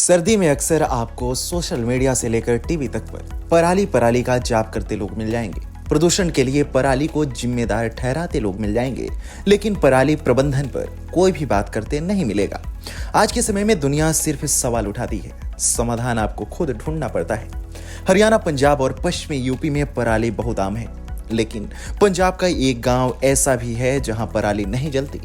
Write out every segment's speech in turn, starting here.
सर्दी में अक्सर आपको सोशल मीडिया से लेकर टीवी तक पर पराली पराली का जाप करते लोग मिल जाएंगे। प्रदूषण के लिए पराली को जिम्मेदार ठहराते लोग मिल जाएंगे, लेकिन पराली प्रबंधन पर कोई भी बात करते नहीं मिलेगा। आज के समय में दुनिया सिर्फ सवाल उठाती है, समाधान आपको खुद ढूंढना पड़ता है। हरियाणा, पंजाब और पश्चिमी यूपी में पराली बहुत आम है, लेकिन पंजाब का एक गांव ऐसा भी है जहां पराली नहीं जलती।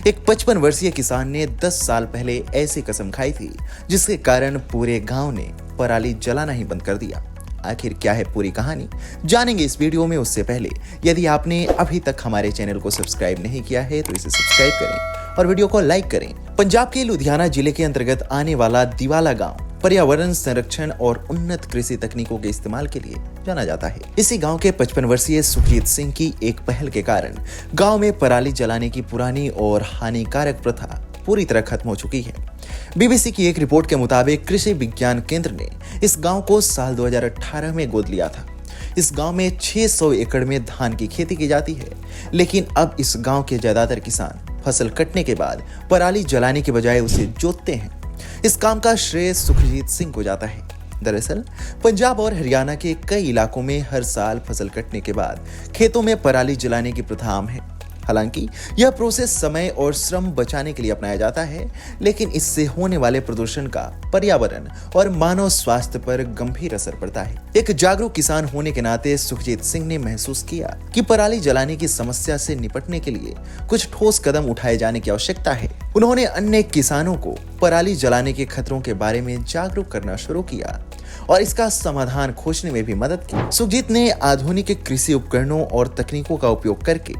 एक 55 वर्षीय किसान ने 10 साल पहले ऐसी कसम खाई थी, जिसके कारण पूरे गांव ने पराली जलाना ही बंद कर दिया। आखिर क्या है पूरी कहानी, जानेंगे इस वीडियो में। उससे पहले यदि आपने अभी तक हमारे चैनल को सब्सक्राइब नहीं किया है तो इसे सब्सक्राइब करें और वीडियो को लाइक करें। पंजाब के लुधियाना जिले के अंतर्गत आने वाला दिवाला गांव पर्यावरण संरक्षण और उन्नत कृषि तकनीकों के इस्तेमाल के लिए जाना जाता है। इसी गांव के 55 वर्षीय सुखजीत सिंह की एक पहल के कारण गांव में पराली जलाने की पुरानी और हानिकारक प्रथा पूरी तरह खत्म हो चुकी है। बीबीसी की एक रिपोर्ट के मुताबिक कृषि विज्ञान केंद्र ने इस गांव को साल 2018 में गोद लिया था। इस गांव में 600 एकड़ में धान की खेती की जाती है, लेकिन अब इस गांव के ज्यादातर किसान फसल कटने के बाद पराली जलाने के बजाय उसे जोतते हैं। इस काम का श्रेय सुखजीत सिंह को जाता है। दरअसल पंजाब और हरियाणा के कई इलाकों में हर साल फसल कटने के बाद खेतों में पराली जलाने की प्रथा आम है। हालांकि यह प्रोसेस समय और श्रम बचाने के लिए अपनाया जाता है, लेकिन इससे होने वाले प्रदूषण का पर्यावरण और मानव स्वास्थ्य पर गंभीर असर पड़ता है। एक जागरूक किसान होने के नाते सुखजीत सिंह ने महसूस किया कि पराली जलाने की समस्या से निपटने के लिए कुछ ठोस कदम उठाए जाने की आवश्यकता है। उन्होंने अन्य किसानों को पराली जलाने के खतरों के बारे में जागरूक करना शुरू किया और इसका समाधान खोजने में भी मदद की। सुखजीत ने आधुनिक कृषि उपकरणों और तकनीकों का उपयोग करके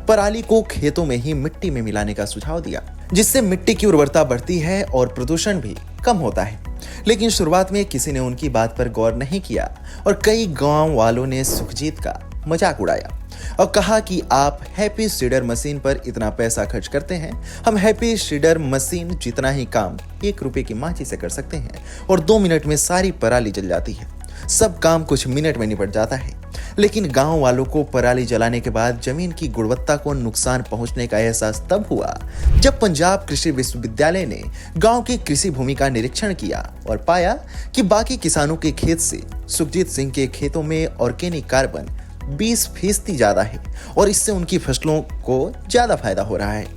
पराली को खेतों में ही मिट्टी में मिलाने का सुझाव दिया, जिससे मिट्टी की उर्वरता बढ़ती है और प्रदूषण भी कम होता है। लेकिन शुरुआत में किसी ने उनकी बात पर गौर नहीं किया और कई गांव वालों ने सुखजीत का मजाक उड़ाया और कहा कि आप हैप्पी सीडर मशीन पर इतना पैसा खर्च करते हैं, हम हैप्पी सीडर मशीन जितना ही काम 1 रुपए की माची से कर सकते हैं और 2 मिनट में सारी पराली जल जाती है। सब काम कुछ मिनट में निपट जाता है। लेकिन गांव वालों को पराली जलाने के बाद जमीन की गुणवत्ता को नुकसान पहुंचने का एहसास तब हुआ जब पंजाब कृषि विश्वविद्यालय ने गांव की कृषि भूमि का निरीक्षण किया और पाया कि बाकी किसानों के खेत से सुखजीत सिंह के खेतों में ऑर्गेनिक कार्बन 20% ज्यादा है और इससे उनकी फसलों को ज्यादा फायदा हो रहा है।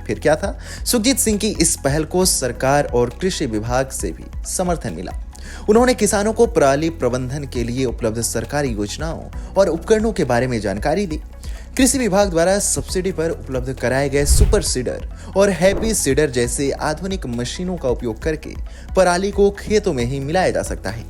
फिर क्या था, सुखजीत सिंह की इस पहल को सरकार और कृषि विभाग से भी समर्थन मिला। उन्होंने किसानों को पराली प्रबंधन के लिए उपलब्ध सरकारी योजनाओं और उपकरणों के बारे में जानकारी दी। कृषि विभाग द्वारा सब्सिडी पर उपलब्ध कराए गए सुपर सीडर और हैप्पी सीडर जैसे आधुनिक मशीनों का उपयोग करके पराली को खेतों में ही मिलाया जा सकता है।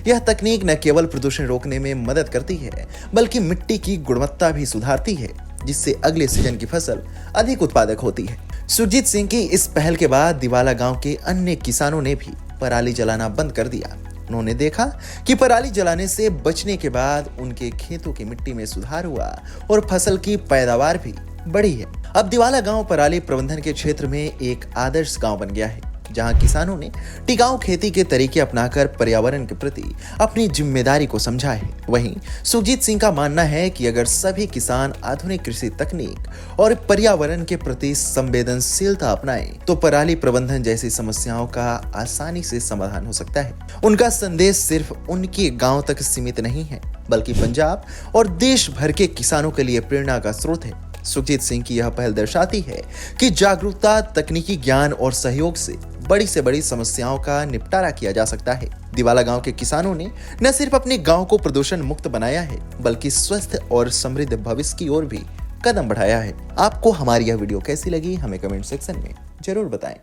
यह तकनीक न केवल प्रदूषण रोकने में मदद करती है, बल्कि मिट्टी की गुणवत्ता भी सुधारती है, जिससे अगले सीजन की फसल अधिक उत्पादक होती है। सुखजीत सिंह की इस पहल के बाद दिवाला गांव के अन्य किसानों ने भी पराली जलाना बंद कर दिया। उन्होंने देखा कि पराली जलाने से बचने के बाद उनके खेतों की मिट्टी में सुधार हुआ और फसल की पैदावार भी बढ़ी है। अब दिवाला गांव पराली प्रबंधन के क्षेत्र में एक आदर्श गांव बन गया है, जहां किसानों ने टिकाऊ खेती के तरीके अपनाकर पर्यावरण के प्रति अपनी जिम्मेदारी को समझा है। वहीं सुखजीत सिंह का मानना है कि अगर सभी किसान आधुनिक कृषि तकनीक और पर्यावरण के प्रति संवेदनशीलता अपनाएं, तो पराली प्रबंधन जैसी समस्याओं का आसानी से समाधान हो सकता है। उनका संदेश सिर्फ उनके गांव तक सीमित नहीं है, बल्कि पंजाब और देश भर के किसानों के लिए प्रेरणा का स्रोत है। सुखजीत सिंह की यह पहल दर्शाती है कि जागरूकता, तकनीकी ज्ञान और सहयोग से बड़ी से बड़ी समस्याओं का निपटारा किया जा सकता है। दिवाला गांव के किसानों ने न सिर्फ अपने गांव को प्रदूषण मुक्त बनाया है, बल्कि स्वस्थ और समृद्ध भविष्य की ओर भी कदम बढ़ाया है। आपको हमारी यह वीडियो कैसी लगी, हमें कमेंट सेक्शन में जरूर बताएं।